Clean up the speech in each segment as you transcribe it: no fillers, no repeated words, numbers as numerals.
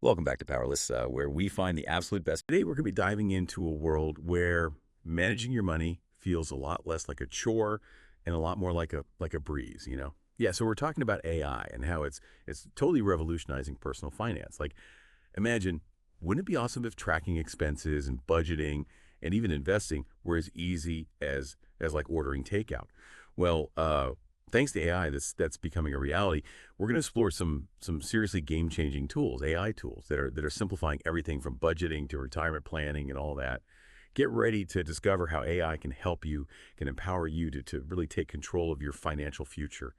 Welcome back to Powerless, where we find the absolute best. Today, we're going to be diving into a world where managing your money feels a lot less like a chore and a lot more like a breeze. Yeah, so we're talking about AI and how it's totally revolutionizing personal finance. Like, imagine, wouldn't it be awesome if tracking expenses and budgeting and even investing were as easy as like ordering takeout? Well, thanks to AI, that's becoming a reality. We're going to explore some seriously game-changing tools, AI tools that are simplifying everything from budgeting to retirement planning and all that. Get ready to discover how AI can help you, can empower you to really take control of your financial future.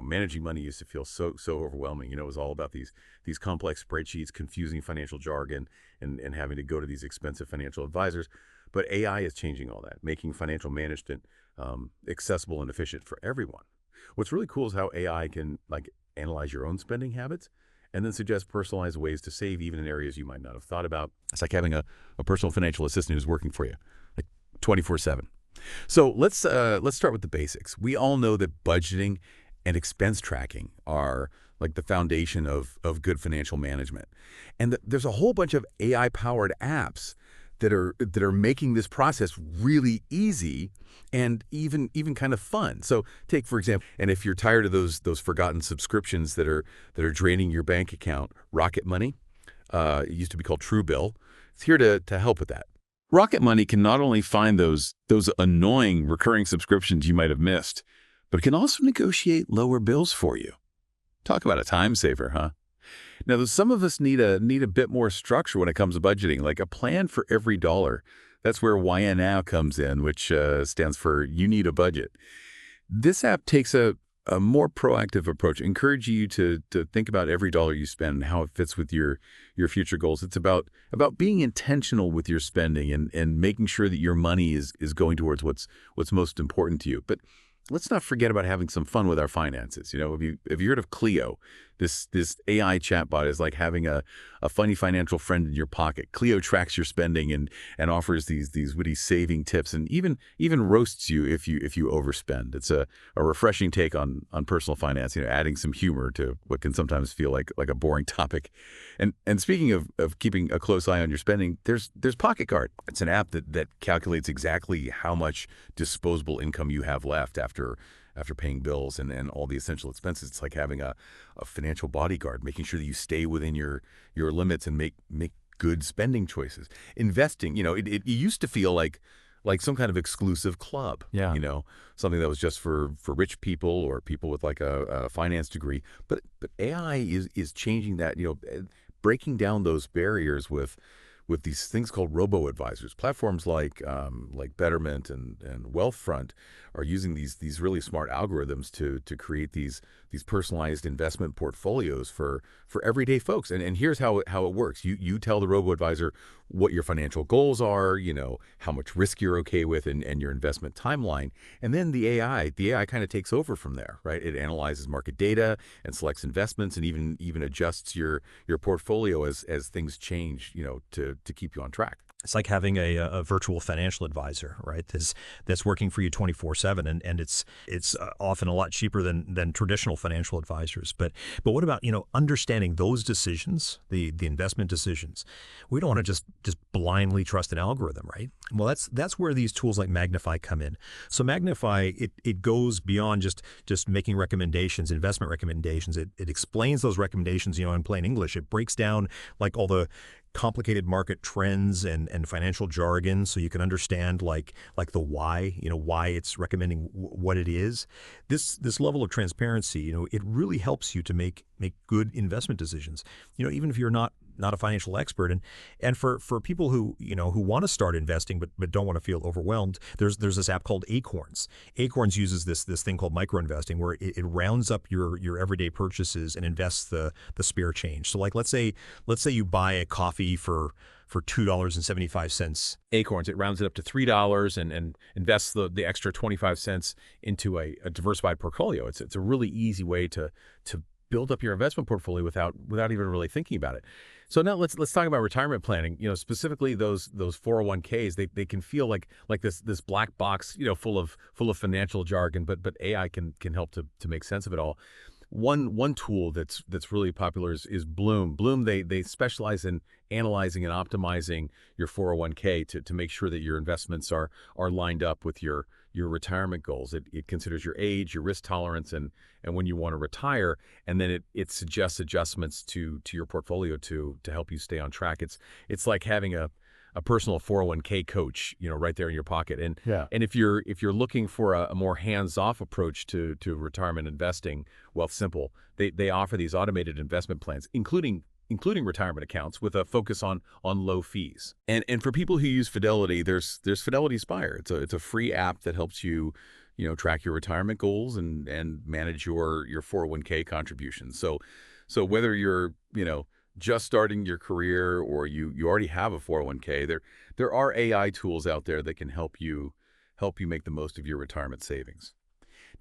Managing money used to feel so overwhelming. It was all about these complex spreadsheets, confusing financial jargon, and having to go to these expensive financial advisors. But AI is changing all that, making financial management accessible and efficient for everyone. What's really cool is how AI can analyze your own spending habits and then suggest personalized ways to save even in areas you might not have thought about. It's like having a personal financial assistant who's working for you, like 24/7. So let's start with the basics. We all know that budgeting and expense tracking are like the foundation of good financial management. And there's a whole bunch of AI-powered apps that are making this process really easy and even kind of fun. So take, for example, and if you're tired of those forgotten subscriptions that are draining your bank account, Rocket Money, it used to be called Truebill, it's here to help with that. Rocket Money can not only find those annoying recurring subscriptions you might have missed, but it can also negotiate lower bills for you. Talk about a time saver, huh? Now, some of us need a bit more structure when it comes to budgeting, like a plan for every dollar. That's where YNOW comes in, which stands for You Need a Budget. This app takes a more proactive approach, encouraging you to think about every dollar you spend and how it fits with your future goals. It's about being intentional with your spending and making sure that your money is going towards what's most important to you. But let's not forget about having some fun with our finances. Have you heard of Clio? This AI chatbot is like having a funny financial friend in your pocket. Clio tracks your spending and offers these witty saving tips and even roasts you if you overspend. It's a refreshing take on personal finance, adding some humor to what can sometimes feel like a boring topic. And speaking of keeping a close eye on your spending, there's Pocket Card. It's an app that calculates exactly how much disposable income you have left after paying bills and all the essential expenses. It's like having a financial bodyguard, making sure that you stay within your limits and make good spending choices. Investing, it used to feel like some kind of exclusive club. Yeah. Something that was just for rich people or people with like a finance degree. But AI is changing that, breaking down those barriers with these things called robo-advisors. Platforms like Betterment and Wealthfront are using these really smart algorithms to create these personalized investment portfolios for everyday folks. And here's how it works. You tell the robo-advisor what your financial goals are, how much risk you're okay with and your investment timeline. And then the AI kind of takes over from there, right? It analyzes market data and selects investments and even adjusts your portfolio as things change, to keep you on track. It's like having a virtual financial advisor, right? That's working for you 24/7, and it's often a lot cheaper than traditional financial advisors. But what about understanding those decisions, the investment decisions? We don't want to just blindly trust an algorithm, right? Well, that's where these tools like Magnify come in. So Magnify it goes beyond just making recommendations, investment recommendations. It explains those recommendations, in plain English. It breaks down like all the complicated market trends and financial jargon, so you can understand like the why, why it's recommending what it is. This level of transparency, it really helps you to make good investment decisions. Even if you're not a financial expert, and for people who want to start investing but don't want to feel overwhelmed, there's this app called Acorns. Acorns uses this thing called microinvesting, where it rounds up your everyday purchases and invests the spare change. So like let's say you buy a coffee for $2.75. Acorns, it rounds it up to $3 and invests the extra 25 cents into a diversified portfolio. It's a really easy way to build up your investment portfolio without even really thinking about it. So now let's talk about retirement planning. Specifically those 401ks. They can feel like this black box, full of financial jargon, but AI can help to make sense of it all. One tool that's really popular is Bloom. Bloom, they specialize in analyzing and optimizing your 401k to make sure that your investments are lined up with your retirement goals. It considers your age, your risk tolerance, and when you want to retire, and then it suggests adjustments to your portfolio to help you stay on track. It's like having a personal 401k coach, right there in your pocket. And if you're looking for a more hands-off approach to retirement investing, Wealthsimple, they offer these automated investment plans, including retirement accounts with a focus on low fees. And for people who use Fidelity, there's Fidelity Spire. It's a free app that helps you, track your retirement goals and manage your 401k contributions. So whether you're, just starting your career or you already have a 401k, there are AI tools out there that can help you make the most of your retirement savings.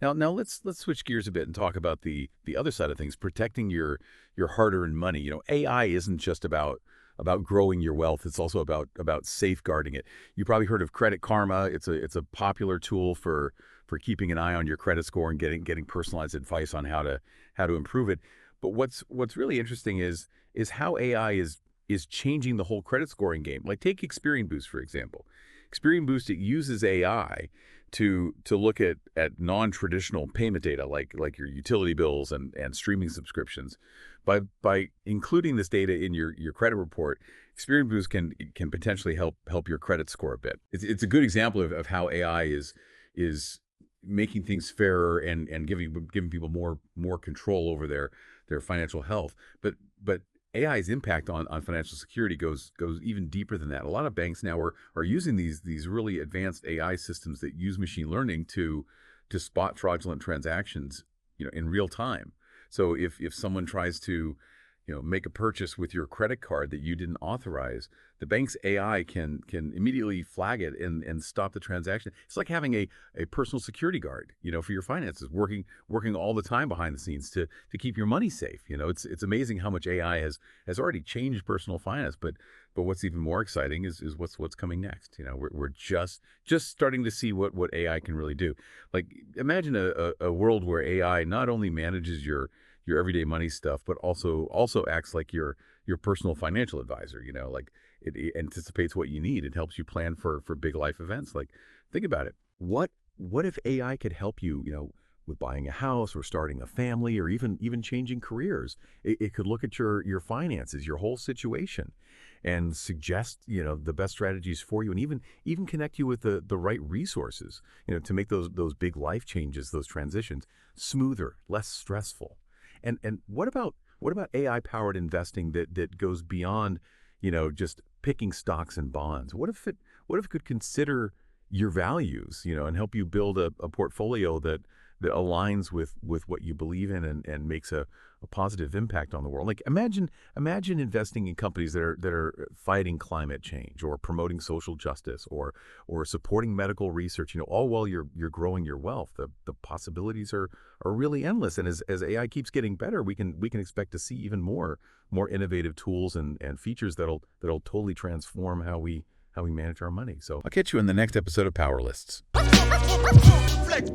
Now let's switch gears a bit and talk about the other side of things, protecting your hard-earned money. AI isn't just about growing your wealth. It's also about safeguarding it. You probably heard of Credit Karma. It's a popular tool for keeping an eye on your credit score and getting personalized advice on how to improve it. But what's really interesting is how AI is changing the whole credit scoring game. Like take Experian Boost, for example. Experian Boost, it uses AI to look at non-traditional payment data like your utility bills and streaming subscriptions. By including this data in your credit report, Experian Boost can potentially help your credit score a bit. It's a good example of how AI is making things fairer and giving people more control over their financial health. But AI's impact on financial security goes even deeper than that. A lot of banks now are using these really advanced AI systems that use machine learning to spot fraudulent transactions, in real time. So if someone tries to, make a purchase with your credit card that you didn't authorize, the bank's AI can immediately flag it and stop the transaction. It's like having a personal security guard, for your finances, working all the time behind the scenes to keep your money safe. It's amazing how much AI has already changed personal finance, but what's even more exciting is what's coming next. We're just starting to see what AI can really do. Like imagine a world where AI not only manages your everyday money stuff, but also acts like your personal financial advisor. Like it anticipates what you need. It helps you plan for big life events. Like think about it. What if AI could help you, with buying a house or starting a family or even changing careers? It could look at your finances, your whole situation, and suggest the best strategies for you, and even connect you with the right resources to make those big life changes, those transitions smoother, less stressful. And what about AI-powered investing that goes beyond, just picking stocks and bonds? What if it could consider your values, and help you build a portfolio that aligns with what you believe in and makes a positive impact on the world? Like imagine investing in companies that are fighting climate change or promoting social justice or supporting medical research, all while you're growing your wealth. The possibilities are really endless. And as AI keeps getting better, we can expect to see even more innovative tools and features that'll totally transform how we manage our money. So I'll catch you in the next episode of Power Lists. Flex.